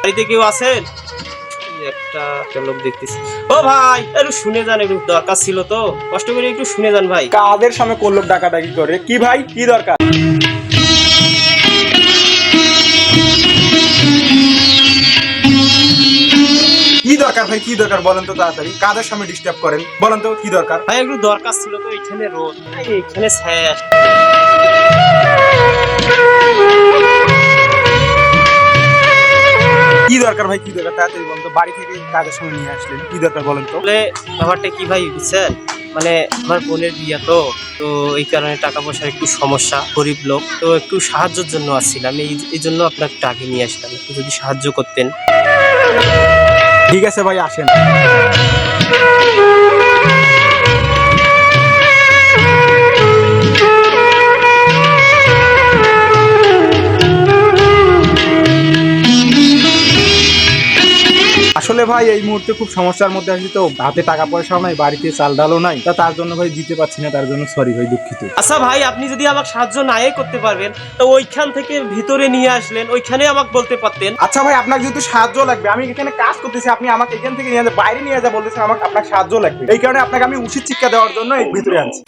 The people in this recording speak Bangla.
বাড়িতে কেউ আছেন? একটা লোক দেখতেছি। ও ভাই একটু শুনে যান, একটু দরকার ছিল তো, কষ্ট করে একটু শুনে যান ভাই। কাদের সামনে কোন লোক ডাকাডাকি করে? কি ভাই, কি দরকার? কি দরকার ভাই, কি দরকার বলেন তো তাড়াতাড়ি। কাদের সামনে ডিস্টার্ব করেন বলেন তো, কি দরকার? ভাই একটু দরকার ছিল তো, এখানে রোদ, এখানে ছায়া। কি দরকার ভাই, কি দরকার তাড়াতাড়ি বলেন তো। বাড়ি থেকে কাদের সামনে নিয়ে আসলেন, কি দরকার বলেন তো। বলে ব্যাপারটা কি ভাই বুঝছেন, মানে আমার বোনের বিয়ে তো, তো এই কারণে টাকা পয়সার একটু সমস্যা, গরিব লোক তো, একটু সাহায্যের জন্য আসছিলাম, এই জন্য আপনার টাকা নিয়ে আসলাম, একটু যদি সাহায্য করতেন। ঠিক আছে ভাই, আসেন। আসলে ভাই এই মুহূর্তে খুব সমস্যার মধ্যে আছি, তো হাতে টাকা পয়সাও নাই, বাড়িতে চাল ডালও নাই, তা তার জন্য ভাই দিতে পারছি না, তার জন্য সরি ভাই, দুঃখিত। আচ্ছা ভাই, আপনি যদি আমাকে সাহায্য নাই করতে পারবেন, তো ওইখান থেকে ভিতরে নিয়ে আসলেন, ওইখানে আমাকে বলতে পারতেন। আচ্ছা ভাই, আপনার যেহেতু সাহায্য লাগবে, আমি এখানে কাজ করতেছি, আপনি আমাকে এখান থেকে নিয়ে বাইরে নিয়ে যা বলতেছেন, আমাকে আপনার সাহায্য লাগবে, এই কারণে আপনাকে আমি উচিত শিক্ষা দেওয়ার জন্য এই ভিতরে আনছি।